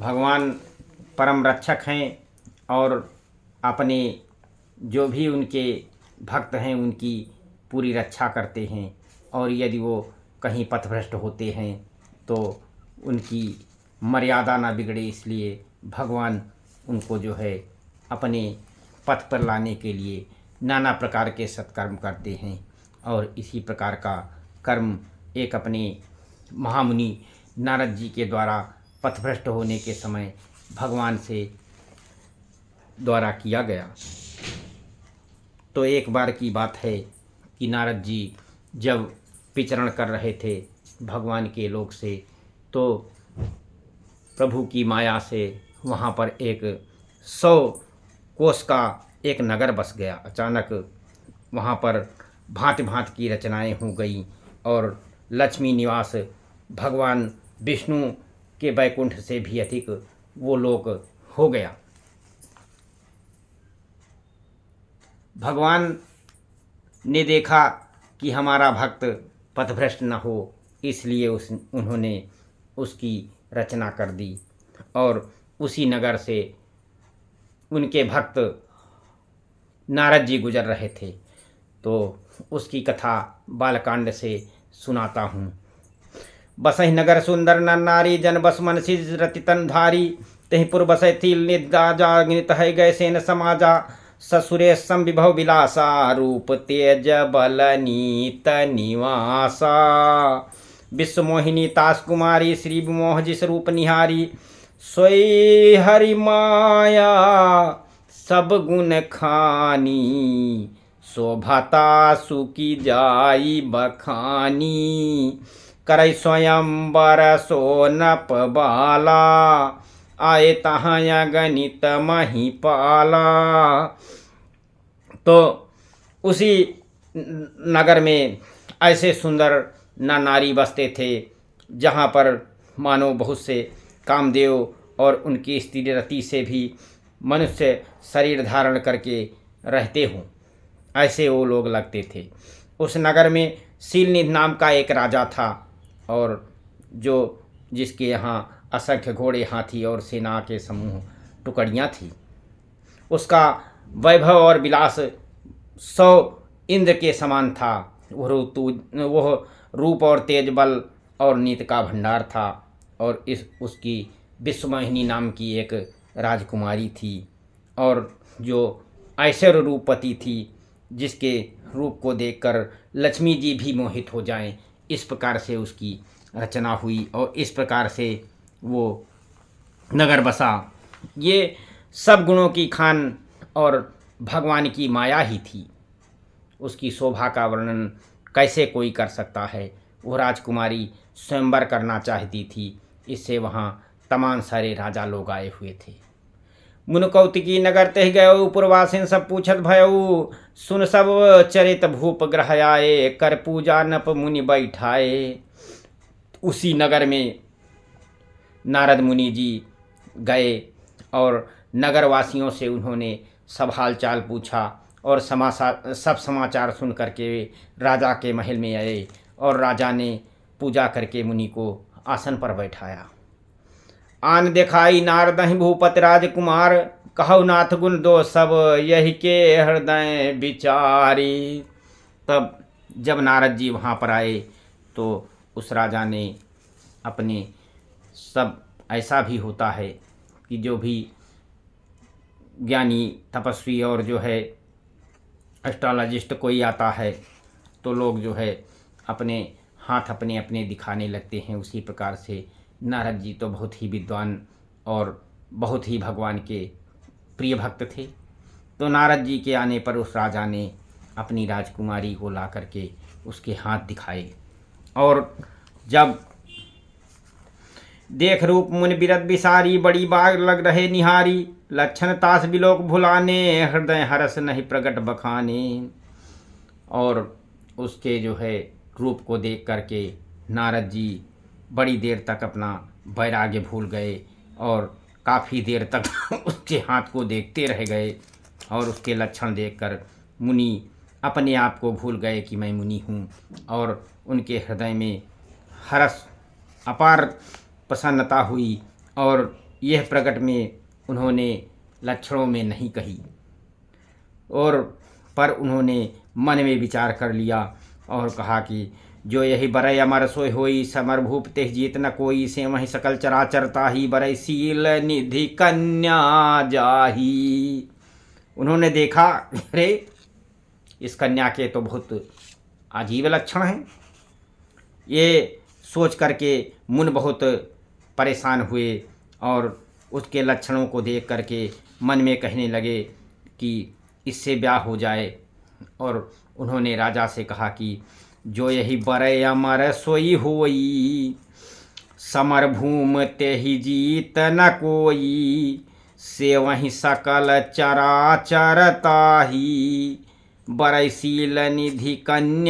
भगवान परम रक्षक हैं और अपने जो भी उनके भक्त हैं उनकी पूरी रक्षा करते हैं। और यदि वो कहीं पथभ्रष्ट होते हैं तो उनकी मर्यादा ना बिगड़े, इसलिए भगवान उनको जो है अपने पथ पर लाने के लिए नाना प्रकार के सत्कर्म करते हैं। और इसी प्रकार का कर्म एक अपने महामुनि नारद जी के द्वारा पथभ्रष्ट होने के समय भगवान से द्वारा किया गया। तो एक बार की बात है कि नारद जी जब विचरण कर रहे थे भगवान के लोक से, तो प्रभु की माया से वहाँ पर एक 100 कोस का एक नगर बस गया। अचानक वहाँ पर भांति भांति की रचनाएं हो गई और लक्ष्मी निवास भगवान विष्णु के वैकुंठ से भी अधिक वो लोक हो गया। भगवान ने देखा कि हमारा भक्त पथभ्रष्ट न हो, इसलिए उन्होंने उसकी रचना कर दी। और उसी नगर से उनके भक्त नारद जी गुजर रहे थे, तो उसकी कथा बालकांड से सुनाता हूँ। बसहि नगर सुंदर नर नारी, जन बस मन सिज रति तन धारी। तहि पुर बसै थिल नित गाजा, गिनित है गए सेन समाजा। ससुरे सम विभव विलासा, रूप तेज बल नीत निवासा। विश्व मोहिनी तास कुमारी, श्री विमोह जिस रूप निहारी। सोई हरि माया सब गुण खानी, शोभता सुकी जाई बखानी। करई स्वयंवर सोनप बाला, आए तहाँ गणित महिपाला। तो उसी नगर में ऐसे सुंदर नर नारी बसते थे जहाँ पर मानो बहुत से कामदेव और उनकी स्त्री रति से भी मनुष्य शरीर धारण करके रहते हों, ऐसे वो लोग लगते थे। उस नगर में शीलनिधि नाम का एक राजा था, और जिसके यहाँ असंख्य घोड़े हाथी और सेना के समूह टुकड़ियाँ थी। उसका वैभव और विलास 100 इंद्र के समान था। वह रूप और तेज बल और नीत का भंडार था। और उसकी विश्वमोहिनी नाम की एक राजकुमारी थी, और जो ऐश्वर्य रूपवती थी, जिसके रूप को देखकर लक्ष्मी जी भी मोहित हो जाएं, इस प्रकार से उसकी रचना हुई और इस प्रकार से वो नगर बसा। ये सब गुणों की खान और भगवान की माया ही थी। उसकी शोभा का वर्णन कैसे कोई कर सकता है। वो राजकुमारी स्वयंवर करना चाहती थी, इससे वहाँ तमाम सारे राजा लोग आए हुए थे। मुन कौतिकी नगर तह गयो, पूर्वासिन सब पूछत भयऊ। सुन सब चरित भूप ग्रह आए, कर पूजा नप मुनि बैठाए। उसी नगर में नारद मुनि जी गए और नगरवासियों से उन्होंने सब हाल चाल पूछा और सब समाचार सुन करके राजा के महल में आए। और राजा ने पूजा करके मुनि को आसन पर बैठाया। आन दिखाई नारदहि भूपति राजकुमार, कहु नाथ गुण दो सब यही के हृदय विचारी। तब जब नारद जी वहाँ पर आए तो उस राजा ने अपने सब, ऐसा भी होता है कि जो भी ज्ञानी तपस्वी और जो है एस्ट्रोलॉजिस्ट कोई आता है तो लोग जो है अपने हाथ अपने अपने दिखाने लगते हैं। उसी प्रकार से नारद जी तो बहुत ही विद्वान और बहुत ही भगवान के प्रिय भक्त थे। तो नारद जी के आने पर उस राजा ने अपनी राजकुमारी को ला करके उसके हाथ दिखाए, और जब देख रूप मुनि बिरद बिसारी, बड़ी बाग लग रहे निहारी। लक्षण तास बिलोक भुलाने, हृदय हरस नहीं प्रकट बखाने। और उसके जो है रूप को देख करके नारद जी बड़ी देर तक अपना वैराग्य भूल गए और काफ़ी देर तक उसके हाथ को देखते रह गए। और उसके लक्षण देखकर मुनि अपने आप को भूल गए कि मैं मुनि हूँ, और उनके हृदय में हर्ष, अपार प्रसन्नता हुई और यह प्रकट में उन्होंने लक्षणों में नहीं कही, और पर उन्होंने मन में विचार कर लिया और कहा कि जो यही बरय अमर सोय होई, समर भूप तेह जीत न कोई, से वही सकल चराचर ताही, बरय सील निधि कन्या जाही। उन्होंने देखा, अरे इस कन्या के तो बहुत अजीब लक्षण हैं। ये सोच करके मुन बहुत परेशान हुए और उसके लक्षणों को देख करके मन में कहने लगे कि इससे ब्याह हो जाए। और उन्होंने राजा से कहा कि जो यही बरय अमर सोई होई, समर भूम तेहि जीत न कोई, से वही सकल चराचर ताही, बरय सील निधि कन्या